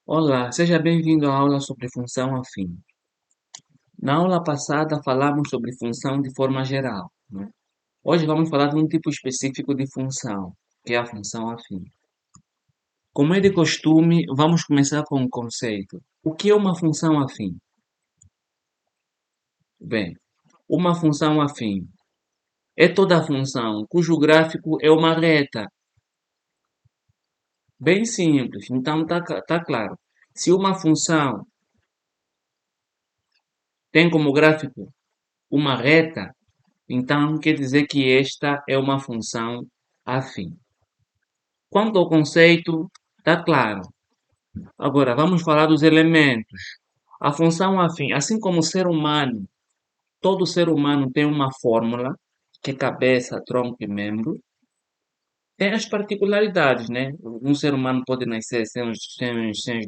Olá, seja bem-vindo à aula sobre função afim. Na aula passada falamos sobre função de forma geral, né? Hoje vamos falar de um tipo específico de função, que é a função afim. Como é de costume, vamos começar com o conceito. O que é uma função afim? Bem, uma função afim é toda função cujo gráfico é uma reta. Bem simples, então tá claro. Se uma função tem como gráfico uma reta, então, quer dizer que esta é uma função afim. Quanto ao conceito, está claro. Agora, vamos falar dos elementos. A função afim, assim como o ser humano, todo ser humano tem uma fórmula, que é cabeça, tronco e membro, tem as particularidades, né? Um ser humano pode nascer sem as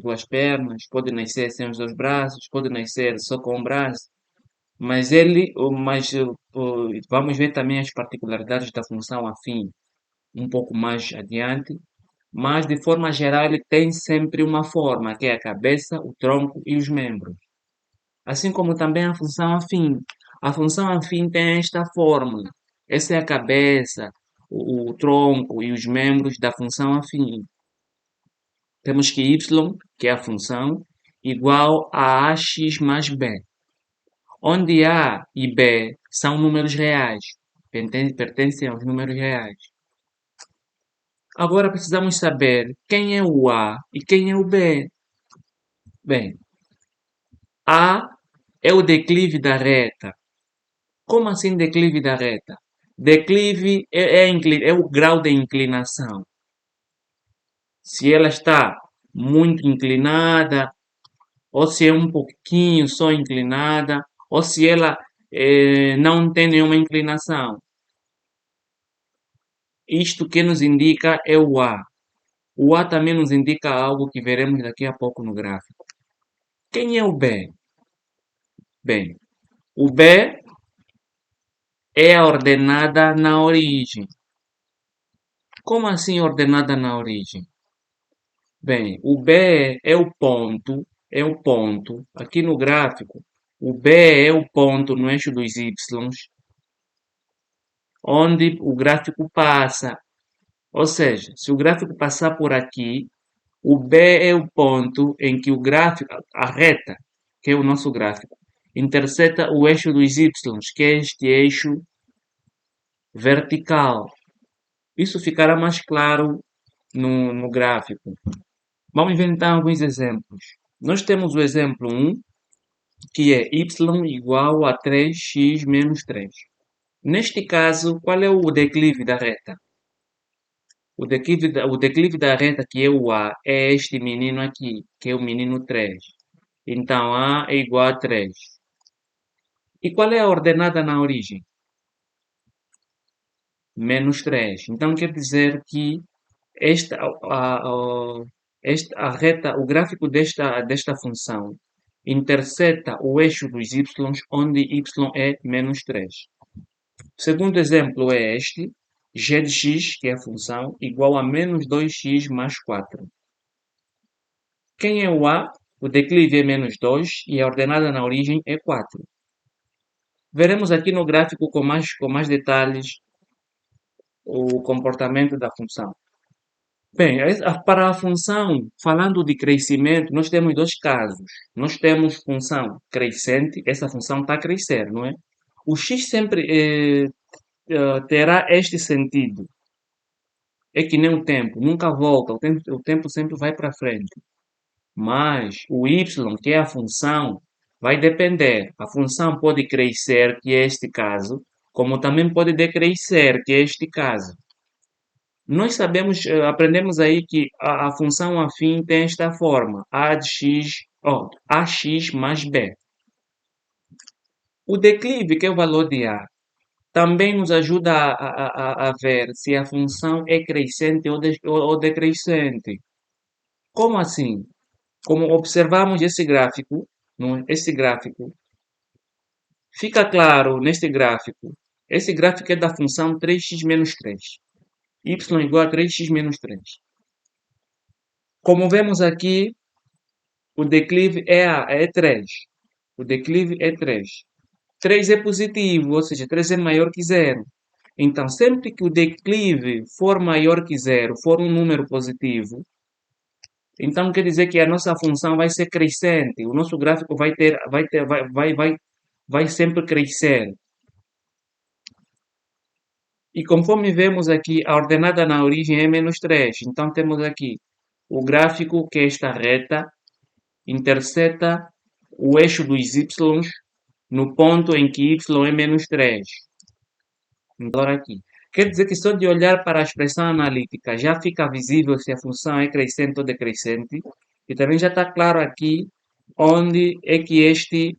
duas pernas, pode nascer sem os dois braços, pode nascer só com um braço. Vamos ver também as particularidades da função afim um pouco mais adiante, mas de forma geral ele tem sempre uma forma, que é a cabeça, o tronco e os membros. Assim como também a função afim. A função afim tem esta fórmula. Essa é a cabeça, o tronco e os membros da função afim. Temos que y, que é a função, igual a ax mais b, onde A e B são números reais, pertencem aos números reais. Agora precisamos saber quem é o A e quem é o B. Bem, A é o declive da reta. Como assim declive da reta? Declive é o grau de inclinação. Se ela está muito inclinada, ou se é um pouquinho só inclinada, ou se ela não tem nenhuma inclinação. Isto que nos indica é o A. O A também nos indica algo que veremos daqui a pouco no gráfico. Quem é o B? Bem, o B é a ordenada na origem. Como assim ordenada na origem? Bem, o B é o ponto, aqui no gráfico, o B é o ponto no eixo dos Y, onde o gráfico passa. Ou seja, se o gráfico passar por aqui, o B é o ponto em que o gráfico, a reta, que é o nosso gráfico, interseta o eixo dos Y, que é este eixo vertical. Isso ficará mais claro no gráfico. Vamos ver então alguns exemplos. Nós temos o exemplo 1, que é y igual a 3x menos 3. Neste caso, qual é o declive da reta? O declive da reta, que é o A, é este menino aqui, que é o menino 3. Então, A é igual a 3. E qual é a ordenada na origem? Menos 3. Então, quer dizer que esta, a reta, o gráfico desta função interseta o eixo dos y, onde y é menos 3. O segundo exemplo é este, g de x, que é a função, igual a menos 2x mais 4. Quem é o A? O declive é menos 2 e a ordenada na origem é 4. Veremos aqui no gráfico com mais detalhes o comportamento da função. Bem, para a função, falando de crescimento, nós temos dois casos. Nós temos função crescente, essa função está a crescer, não é? O x sempre terá este sentido. É que nem o tempo, nunca volta, o tempo sempre vai para frente. Mas o y, que é a função, vai depender. A função pode crescer, que é este caso, como também pode decrescer, que é este caso. Nós sabemos, aprendemos aí que a função afim tem esta forma, a de x, ax mais b. O declive, que é o valor de a, também nos ajuda a ver se a função é crescente ou decrescente. Como assim? Como observamos esse gráfico, não é? Esse gráfico, fica claro neste gráfico. Esse gráfico é da função 3x menos 3. Y igual a 3x menos 3. Como vemos aqui, o declive é 3. O declive é 3. 3 é positivo, ou seja, 3 é maior que zero. Então, sempre que o declive for maior que zero, for um número positivo, então quer dizer que a nossa função vai ser crescente. O nosso gráfico vai sempre crescer. E conforme vemos aqui, a ordenada na origem é menos 3. Então temos aqui o gráfico, que é esta reta, interseta o eixo dos y no ponto em que y é menos 3. Então, aqui. Quer dizer que só de olhar para a expressão analítica já fica visível se a função é crescente ou decrescente. E também já está claro aqui onde é que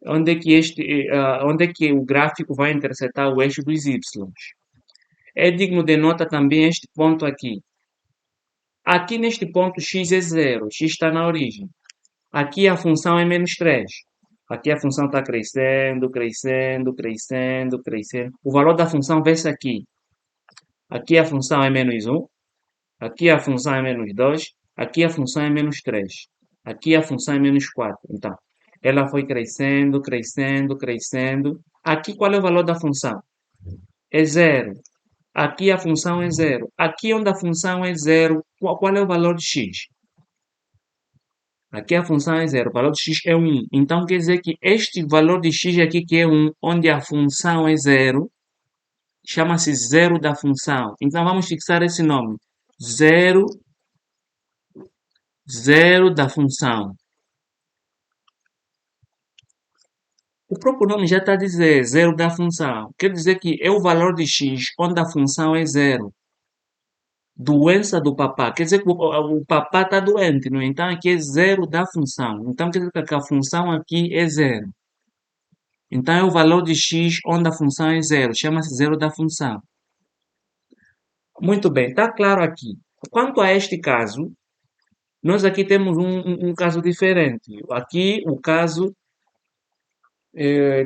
onde é que o gráfico vai intersetar o eixo dos y. É digno de nota também este ponto aqui. Aqui neste ponto x é zero, x está na origem. Aqui a função é menos 3. Aqui a função está crescendo, crescendo, crescendo, crescendo. O valor da função vê-se aqui. Aqui a função é menos 1. Aqui a função é menos 2. Aqui a função é menos 3. Aqui a função é menos 4. Então, ela foi crescendo, crescendo, crescendo. Aqui qual é o valor da função? É zero. Aqui a função é zero. Aqui onde a função é zero, qual é o valor de x? Aqui a função é zero, o valor de x é 1. Então quer dizer que este valor de x aqui, que é 1, onde a função é zero, chama-se zero da função. Então vamos fixar esse nome. Zero, zero da função. O próprio nome já está a dizer zero da função. Quer dizer que é o valor de x onde a função é zero. Doença do papá. Quer dizer que o papá está doente, não é? Então aqui é zero da função. Então quer dizer que a função aqui é zero. Então é o valor de x onde a função é zero. Chama-se zero da função. Muito bem, está claro aqui. Quanto a este caso, nós aqui temos um caso diferente. Aqui o caso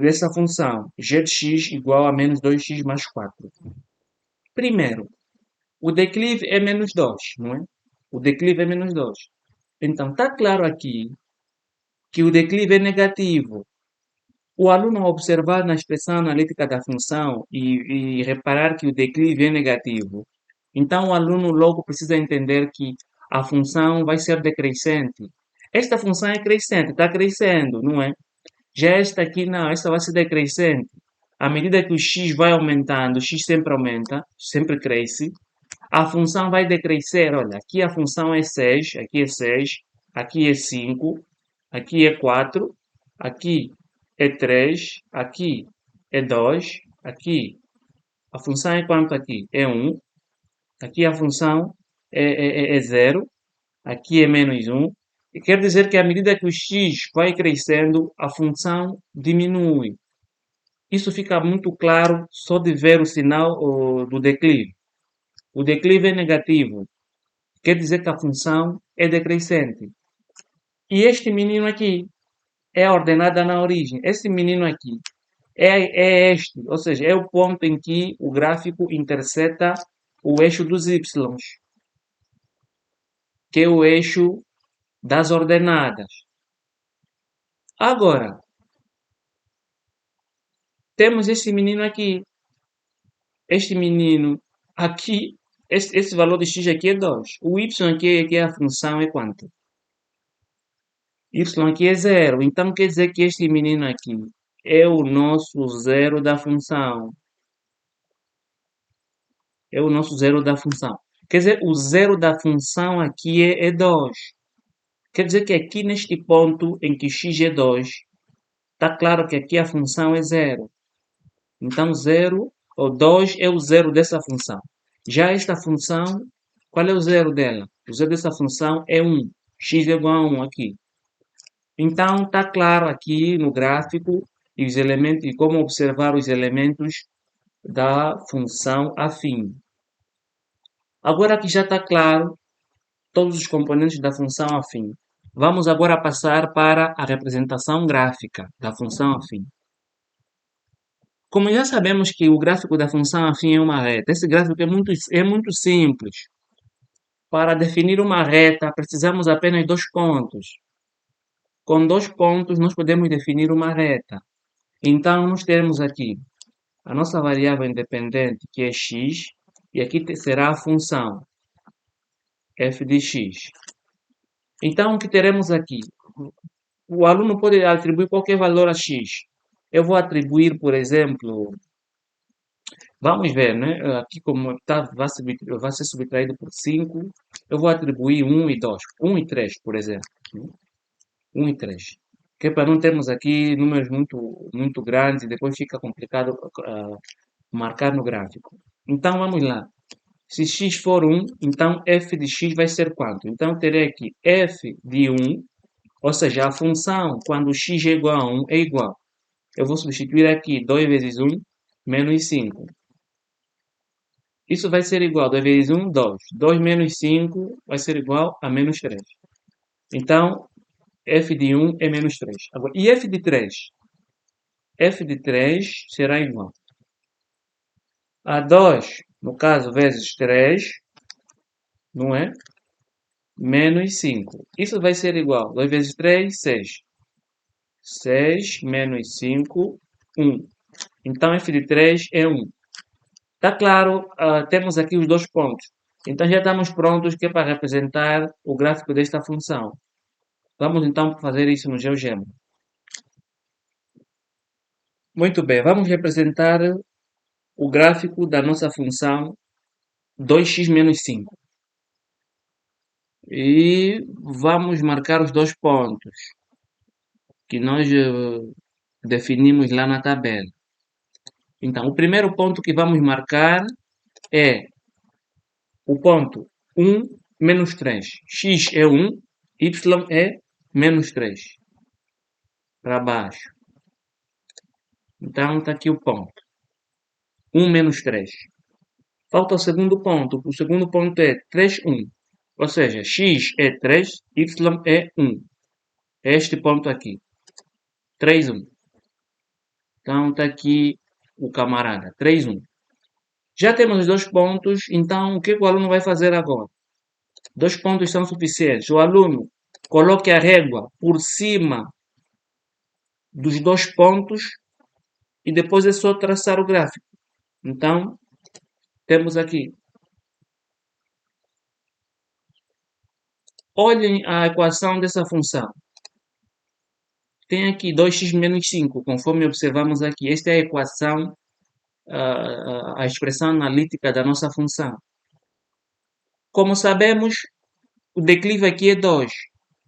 dessa função, g de x igual a menos 2x mais 4. Primeiro, o declive é menos 2, não é? O declive é menos 2. Então, está claro aqui que o declive é negativo. O aluno, ao observar na expressão analítica da função e reparar que o declive é negativo, então o aluno logo precisa entender que a função vai ser decrescente. Esta função é crescente, está crescendo, não é? Já esta aqui não, esta vai ser decrescente. À medida que o x vai aumentando, o x sempre aumenta, sempre cresce, a função vai decrescer. Olha, aqui a função é 6, aqui é 6, aqui é 5, aqui é 4, aqui é 3, aqui é 2, aqui a função é quanto aqui? É 1, aqui a função é 0, aqui é menos 1. E quer dizer que à medida que o x vai crescendo, a função diminui. Isso fica muito claro só de ver o sinal do declive. O declive é negativo, quer dizer que a função é decrescente. E este menino aqui é a ordenada na origem. Esse menino aqui é este, ou seja, é o ponto em que o gráfico interseta o eixo dos y, que é o eixo das ordenadas. Agora, temos esse menino aqui. Este menino aqui, esse valor de x aqui é 2. O y aqui, que é a função, é quanto? Y aqui é 0. Então quer dizer que este menino aqui é o nosso zero da função. É o nosso zero da função. Quer dizer, o zero da função aqui é 2. Quer dizer que aqui neste ponto em que x é 2, está claro que aqui a função é 0. Então 0 ou 2 é o zero dessa função. Já esta função, qual é o zero dela? O zero dessa função é 1. X é igual a 1 aqui. Então está claro aqui no gráfico e os elementos e como observar os elementos da função afim. Agora que já está claro todos os componentes da função afim, vamos agora passar para a representação gráfica da função afim. Como já sabemos que o gráfico da função afim é uma reta, esse gráfico é muito simples. Para definir uma reta, precisamos apenas de 2 pontos. com dois pontos nós podemos definir uma reta. Então, nós temos aqui a nossa variável independente, que é x, e aqui será a função f de x. Então, o que teremos aqui? O aluno pode atribuir qualquer valor a x. Eu vou atribuir, por exemplo, vamos ver, né? Aqui como vai ser subtraído por 5, eu vou atribuir 1 e 2, 1 e 3, por exemplo. 1 e 3. Que é para não termos aqui números muito grandes e depois fica complicado marcar no gráfico. Então, vamos lá. Se x for 1, então f de x vai ser quanto? Então, terei aqui f de 1, ou seja, a função quando x é igual a 1 é igual. Eu vou substituir aqui 2 vezes 1, menos 5. Isso vai ser igual a 2 vezes 1, 2. 2 menos 5 vai ser igual a menos 3. Então, f de 1 é menos 3. Agora, e f de 3? F de 3 será igual a 2, no caso, vezes 3, não é? Menos 5. Isso vai ser igual. 2 vezes 3, 6. 6 menos 5, 1. Então, f de 3 é 1. Está claro, temos aqui os dois pontos. Então, já estamos prontos que é para representar o gráfico desta função. Vamos, então, fazer isso no GeoGebra. Muito bem, vamos representar o gráfico da nossa função 2x menos 5. E vamos marcar os dois pontos que nós definimos lá na tabela. Então, o primeiro ponto que vamos marcar é o ponto 1 menos 3. X é 1, y é menos 3. Para baixo. Então, está aqui o ponto. 1 menos 3. Falta o segundo ponto. O segundo ponto é 3, 1. Ou seja, x é 3, y é 1. É este ponto aqui. 3, 1. Então, está aqui o camarada. 3, 1. Já temos os dois pontos, então o que o aluno vai fazer agora? Dois pontos são suficientes. O aluno coloque a régua por cima dos dois pontos e depois é só traçar o gráfico. Então, temos aqui. Olhem a equação dessa função. Tem aqui 2x menos 5, conforme observamos aqui. Esta é a equação, a expressão analítica da nossa função. Como sabemos, o declive aqui é 2,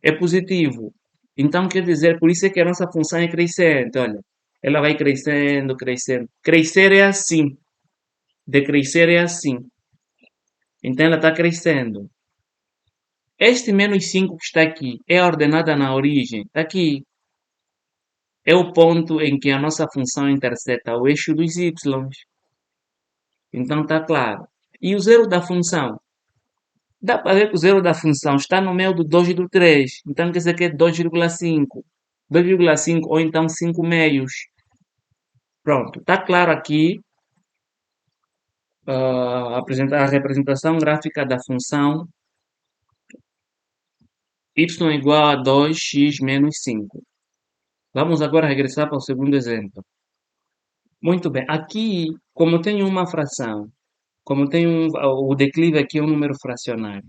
é positivo. Então, quer dizer, por isso é que a nossa função é crescente. Olha, ela vai crescendo, crescendo. Crescer é assim. Decrescer é assim. Então, ela está crescendo. Este menos 5 que está aqui é a ordenada na origem. Está aqui. É o ponto em que a nossa função interseta o eixo dos y. Então, está claro. E o zero da função? Dá para ver que o zero da função está no meio do 2 e do 3. Então, quer dizer que é 2,5. 2,5 ou então 5 meios. Pronto, está claro aqui a representação gráfica da função y igual a 2x menos 5. Vamos agora regressar para o segundo exemplo. Muito bem, aqui, como tem uma fração, como tem o declive aqui é um número fracionário,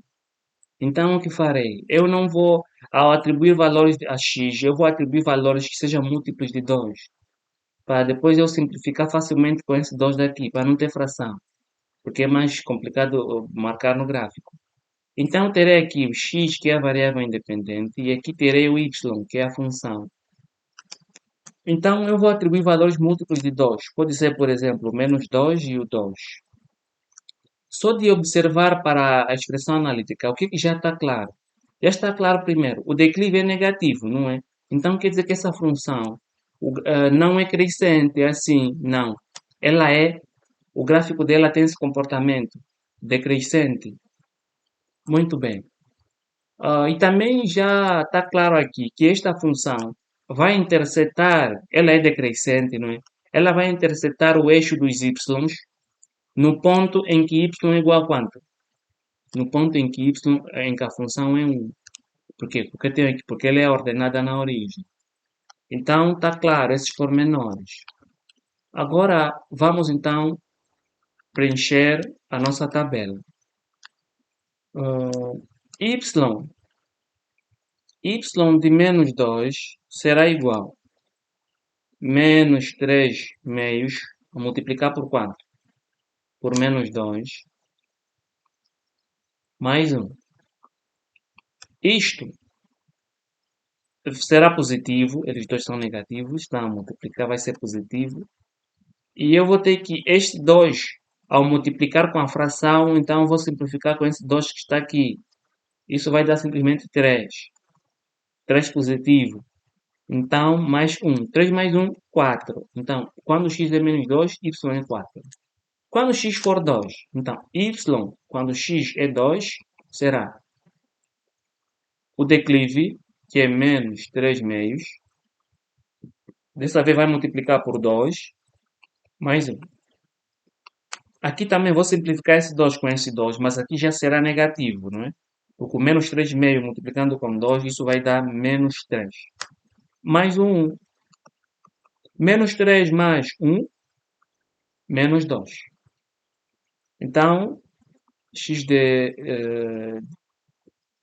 então o que farei? Eu não vou, ao atribuir valores a x, eu vou atribuir valores que sejam múltiplos de 2, para depois eu simplificar facilmente com esse 2 daqui, para não ter fração, porque é mais complicado marcar no gráfico. Então, terei aqui o x, que é a variável independente, e aqui terei o y, que é a função. Então, eu vou atribuir valores múltiplos de 2. Pode ser, por exemplo, o menos 2 e o 2. Só de observar para a expressão analítica, o que já está claro? Já está claro, primeiro, o declive é negativo, não é? Então, quer dizer que essa função não é crescente, é assim, não. Ela é, o gráfico dela tem esse comportamento decrescente. Muito bem. E também já está claro aqui que esta função vai intersetar, ela é decrescente, não é? Ela vai intersetar o eixo dos y no ponto em que y é igual a quanto? No ponto em que a função é 1. Por quê? Porque tem aqui, porque ele é ordenada na origem. Então, está claro, esses pormenores. Agora, vamos então preencher a nossa tabela. Y, y de menos 2 será igual a menos 3 meios, a multiplicar por quanto? Por menos 2, mais 1. Isto será positivo, eles dois são negativos, então a multiplicar vai ser positivo. E eu vou ter que, este 2, ao multiplicar com a fração, então eu vou simplificar com esse 2 que está aqui. Isso vai dar simplesmente 3. 3 positivo. Então, mais 1. 3 mais 1, 4. Então, quando x é menos 2, y é 4. Quando x for 2, então, y, quando x é 2, será o declive, que é menos 3 meios. Dessa vez vai multiplicar por 2, mais 1. Aqui também vou simplificar esse 2 com esse 2, mas aqui já será negativo, não é? Porque o menos 3 meio multiplicando com 2, isso vai dar menos 3. Mais 1. Menos 3 mais 1, menos 2. Então, x de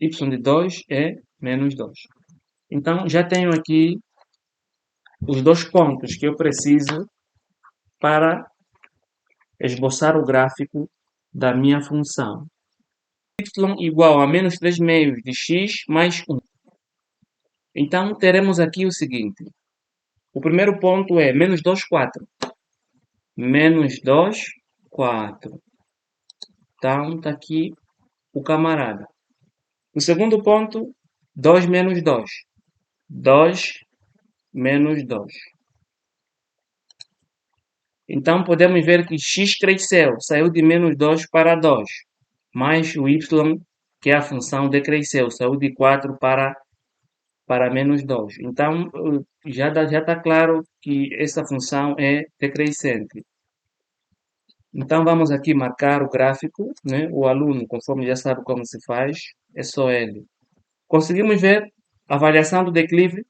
y de 2 é menos 2. Então, já tenho aqui os dois pontos que eu preciso para esboçar o gráfico da minha função. Y igual a menos 3 meios de x mais 1. Então, teremos aqui o seguinte. O primeiro ponto é menos 2, 4. Menos 2, 4. Então, está aqui o camarada. O segundo ponto, 2 menos 2. 2 menos 2. Então, podemos ver que x cresceu, saiu de menos 2 para 2. Mais o y, que é a função, decresceu, saiu de 4 para menos 2. Então, já está claro que essa função é decrescente. Então, vamos aqui marcar o gráfico, né? O aluno, conforme já sabe como se faz, é só ele. Conseguimos ver a variação do declive?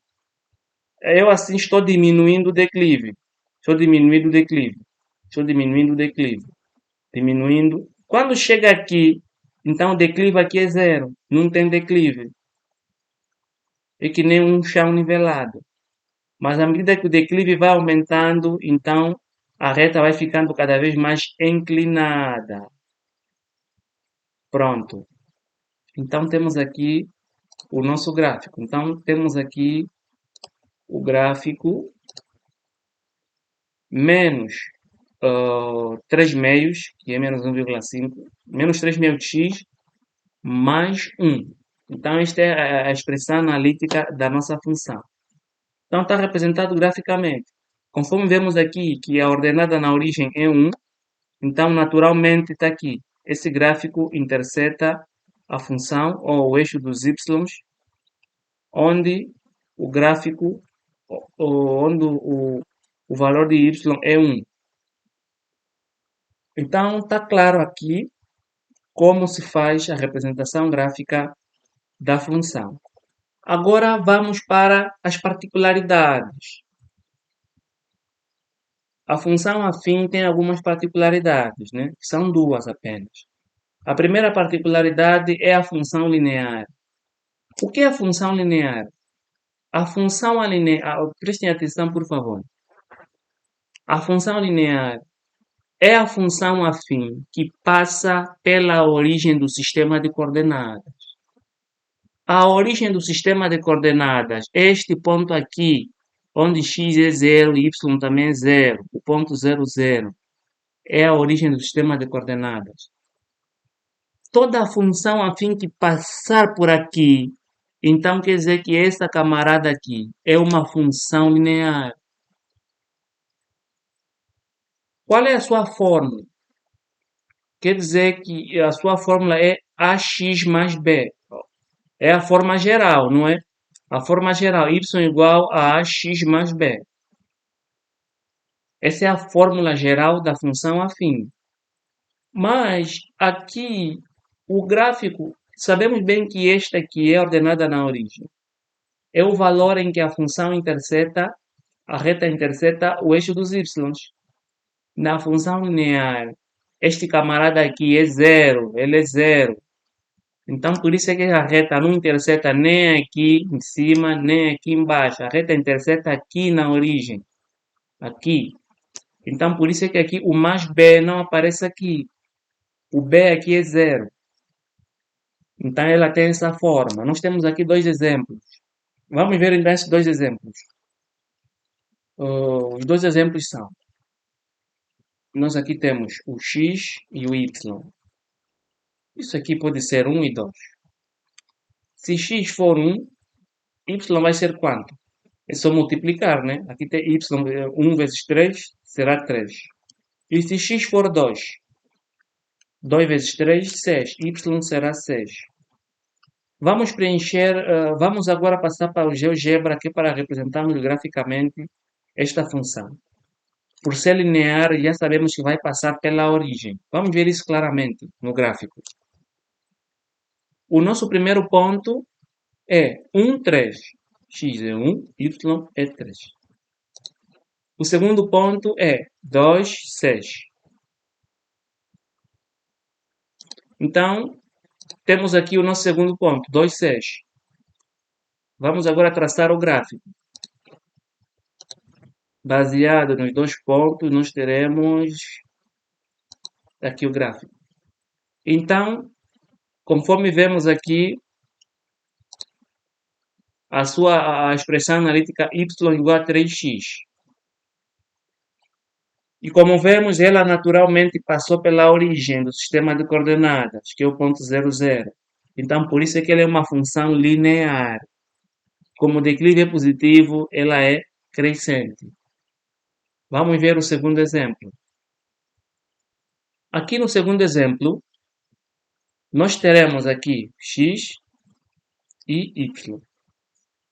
Eu assim estou diminuindo o declive. Estou diminuindo o declive. Estou diminuindo o declive. Diminuindo. Quando chega aqui, então o declive aqui é zero. Não tem declive. É que nem um chão nivelado. Mas à medida que o declive vai aumentando, então a reta vai ficando cada vez mais inclinada. Pronto. Então temos aqui o nosso gráfico. Então temos aqui o gráfico menos 3 meios, que é menos 1,5, menos 3 meios de x, mais 1. Então, esta é a expressão analítica da nossa função. Então, está representado graficamente. Conforme vemos aqui que a ordenada na origem é 1, então, naturalmente, está aqui. Esse gráfico interseta a função ou o eixo dos y, onde o gráfico, onde o valor de y é 1. Então, está claro aqui como se faz a representação gráfica da função. Agora vamos para as particularidades. A função afim tem algumas particularidades, né? São duas apenas. A primeira particularidade é a função linear. O que é a função linear? A função linear, prestem atenção por favor. A função linear é a função afim que passa pela origem do sistema de coordenadas. A origem do sistema de coordenadas é este ponto aqui, onde x é 0 e y também é 0. O ponto 0, 0 é a origem do sistema de coordenadas. Toda função afim que passar por aqui, então quer dizer que essa camarada aqui é uma função linear. Qual é a sua fórmula? Quer dizer que a sua fórmula é ax mais b. É a forma geral, não é? A forma geral, y igual a ax mais b. Essa é a fórmula geral da função afim. Mas aqui o gráfico Sabemos bem que esta aqui é ordenada na origem. É o valor em que a função interseta, a reta interseta o eixo dos y. Na função linear, este camarada aqui é zero, ele é zero. Então, por isso é que a reta não interseta nem aqui em cima, nem aqui embaixo. A reta interseta aqui na origem, aqui. Então, por isso é que aqui o mais b não aparece aqui. O b aqui é zero. Então, ela tem essa forma. Nós temos aqui dois exemplos. Vamos ver então esses dois exemplos. Os dois exemplos são: nós aqui temos o x e o y. Isso aqui pode ser 1 e 2. Se x for 1, y vai ser quanto? É só multiplicar, né? Aqui tem y, 1 vezes 3 será 3. E se x for 2, 2 vezes 3, 6. Y será 6. Vamos preencher, vamos agora passar para o GeoGebra aqui para representarmos graficamente esta função. Por ser linear, já sabemos que vai passar pela origem. Vamos ver isso claramente no gráfico. O nosso primeiro ponto é 1, 3. X é 1, Y é 3. O segundo ponto é 2, 6. Então, temos aqui o nosso segundo ponto, 2, 6. Vamos agora traçar o gráfico. Baseado nos dois pontos, nós teremos aqui o gráfico. Então, conforme vemos aqui, a expressão analítica y igual a 3x. E como vemos, ela naturalmente passou pela origem do sistema de coordenadas, que é o ponto 0, 0. Então, por isso é que ela é uma função linear. Como o declive é positivo, ela é crescente. Vamos ver o segundo exemplo. Aqui no segundo exemplo, nós teremos aqui x e y.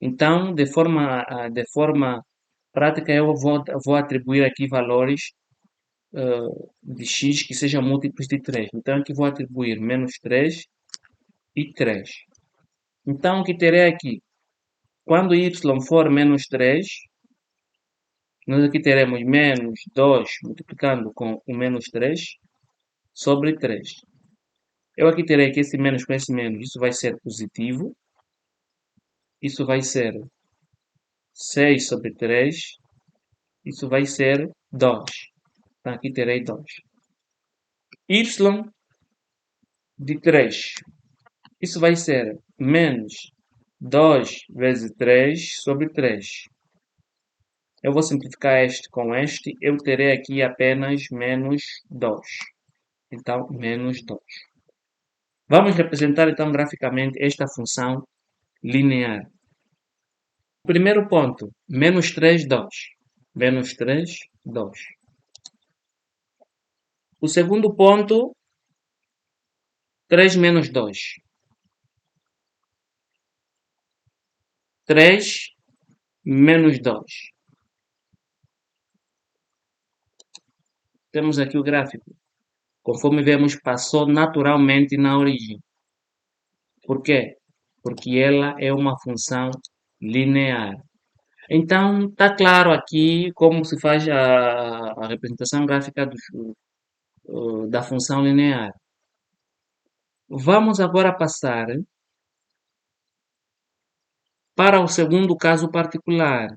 Então, de forma prática, eu vou atribuir aqui valores de x que sejam múltiplos de 3. Então, aqui vou atribuir menos 3 e 3. Então, o que terei aqui? Quando y for menos 3, nós aqui teremos menos 2 multiplicando com o menos 3 sobre 3. Eu aqui terei que esse menos com esse menos, isso vai ser positivo. Isso vai ser 6 sobre 3. Isso vai ser 2. Então, aqui terei 2. Y de 3. Isso vai ser menos 2 vezes 3 sobre 3. Eu vou simplificar este com este. Eu terei aqui apenas menos 2. Então, menos 2. Vamos representar, então, graficamente esta função linear. Primeiro ponto, menos 3, 2. Menos 3, 2. O segundo ponto, 3 menos 2. 3 menos 2. Temos aqui o gráfico. Conforme vemos, passou naturalmente na origem. Por quê? Porque ela é uma função linear. Então, está claro aqui como se faz a representação gráfica da função linear. Vamos agora passar para o segundo caso particular,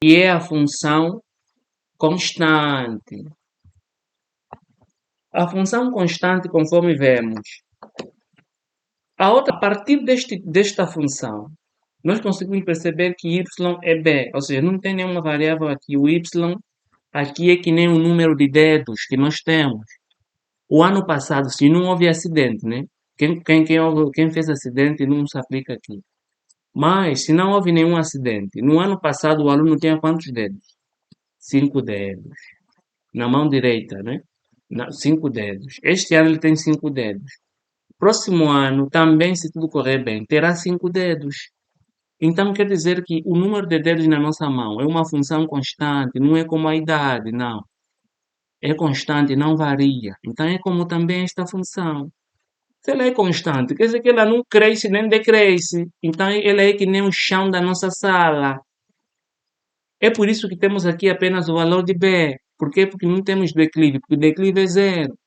que é a função constante. A função constante, conforme vemos, a partir desta função, nós conseguimos perceber que y é b, ou seja, não tem nenhuma variável aqui. O y aqui é que nem o número de dedos que nós temos. O ano passado, se não houve acidente, né? Quem fez acidente não se aplica aqui. Mas, se não houve nenhum acidente, no ano passado o aluno tinha quantos dedos? 5 dedos. Na mão direita, né? 5 dedos. Este ano ele tem 5 dedos. Próximo ano, também, se tudo correr bem, terá 5 dedos. Então, quer dizer que o número de dedos na nossa mão é uma função constante, não é como a idade, não. É constante, não varia. Então, é como também esta função. Se ela é constante, quer dizer que ela não cresce nem decresce. Então, ela é que nem o chão da nossa sala. É por isso que temos aqui apenas o valor de B. Por quê? Porque não temos declive, porque o declive é zero.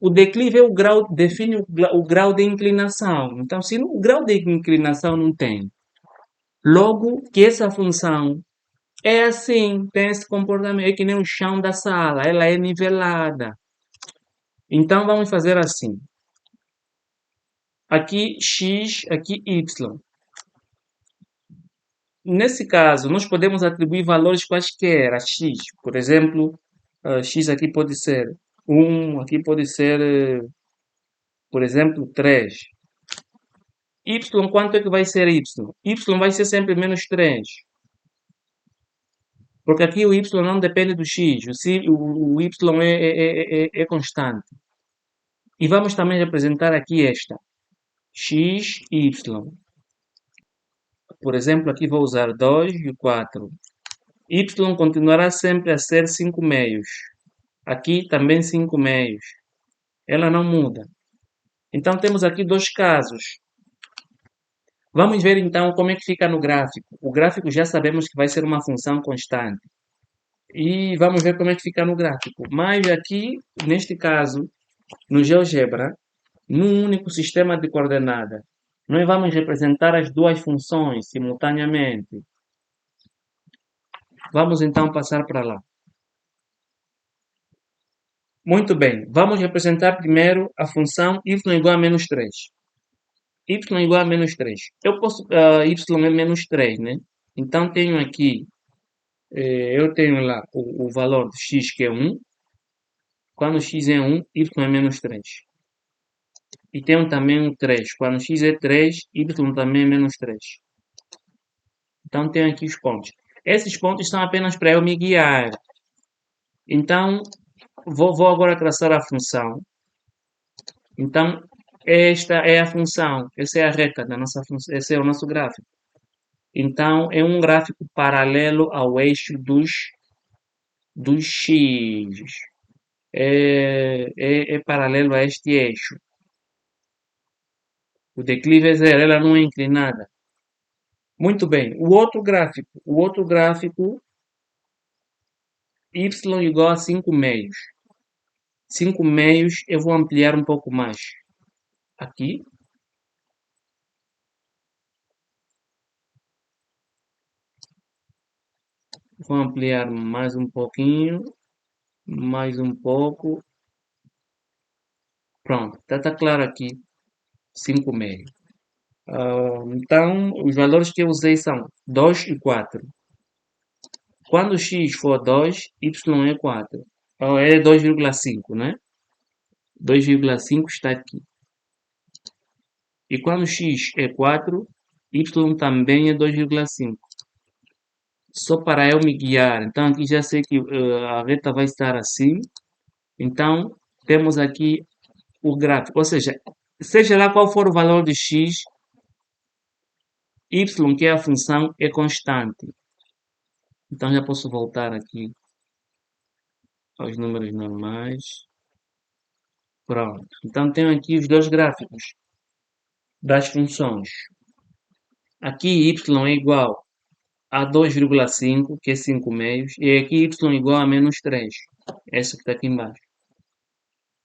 O declive é o grau, define o grau de inclinação. Então, se o grau de inclinação não tem, logo que essa função é assim, tem esse comportamento, é que nem o chão da sala, ela é nivelada. Então, vamos fazer assim. Aqui x, aqui y. Nesse caso, nós podemos atribuir valores quaisquer a x. Por exemplo, x aqui pode ser 1, aqui pode ser, por exemplo, 3. Y, quanto é que vai ser y? Y vai ser sempre menos 3. Porque aqui o y não depende do x. O y é constante. E vamos também representar aqui esta. X, y. Por exemplo, aqui vou usar 2 e 4. Y continuará sempre a ser 5 meios. Aqui também 5 meios. Ela não muda. Então temos aqui dois casos. Vamos ver então como é que fica no gráfico. O gráfico já sabemos que vai ser uma função constante. E vamos ver como é que fica no gráfico. Mas aqui, neste caso, no GeoGebra, num único sistema de coordenada, nós vamos representar as duas funções simultaneamente. Vamos então passar para lá. Muito bem, vamos representar primeiro a função y igual a menos 3. Y igual a menos 3. Eu posso, y é menos 3, né? Então tenho aqui, eu tenho lá o valor de x que é 1. Quando x é 1, y é menos 3. E tenho também o 3. Quando x é 3, y também é menos 3. Então tenho aqui os pontos. Esses pontos são apenas para eu me guiar. Então, vou agora traçar a função. Então, esta é a função. Essa é a reta da nossa função. Esse é o nosso gráfico. Então, é um gráfico paralelo ao eixo dos x. É paralelo a este eixo. O declive é zero, ela não é inclinada. Muito bem. O outro gráfico, y igual a 5 meios. 5 meios, eu vou ampliar um pouco mais. Aqui. Vou ampliar mais um pouquinho. Mais um pouco. Pronto. Tá claro aqui. 5 meios. Então, os valores que eu usei são 2 e 4. Quando x for 2, y é 4. É 2,5, né? 2,5 está aqui. E quando x é 4, y também é 2,5. Só para eu me guiar. Então aqui já sei que a reta vai estar assim. Então temos aqui o gráfico. Ou seja lá qual for o valor de x, y, que é a função, é constante. Então já posso voltar aqui aos números normais. Pronto. Então tenho aqui os dois gráficos das funções. Aqui y é igual a 2,5, que é 5 meios, e aqui y igual a menos 3, essa que está aqui embaixo.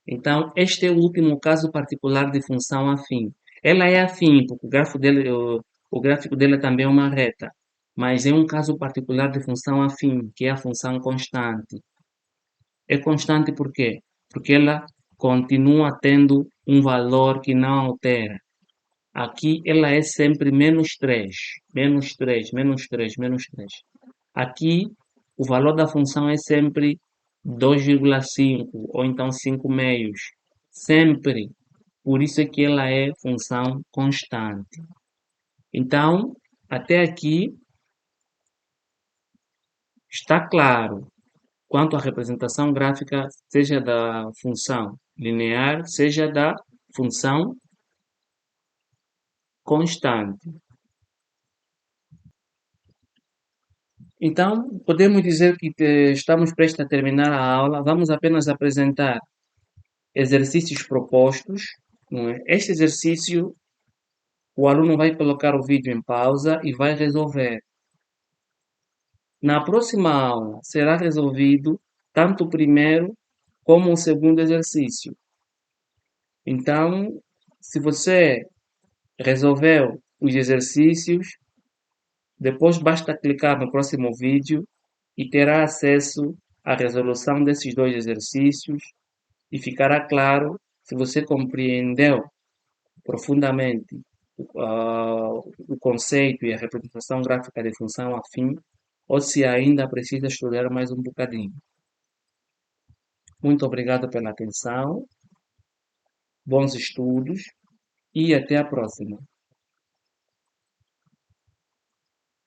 Então, este é o último caso particular de função afim. Ela é afim, porque o gráfico dela também é uma reta, mas é um caso particular de função afim, que é a função constante. É constante por quê? Porque ela continua tendo um valor que não altera. Aqui ela é sempre menos 3, menos 3, menos 3, menos 3. Aqui o valor da função é sempre 2,5 ou então 5 meios. Sempre. Por isso é que ela é função constante. Então, até aqui está claro quanto à representação gráfica, seja da função linear, seja da função constante. Então, podemos dizer que estamos prestes a terminar a aula. Vamos apenas apresentar exercícios propostos não é? Este exercício, o aluno vai colocar o vídeo em pausa e vai resolver. Na próxima aula, será resolvido tanto o primeiro como o segundo exercício. Então, se você resolveu os exercícios, depois basta clicar no próximo vídeo e terá acesso à resolução desses dois exercícios e ficará claro se você compreendeu profundamente o conceito e a representação gráfica de função afim ou se ainda precisa estudar mais um bocadinho. Muito obrigado pela atenção, bons estudos e até a próxima.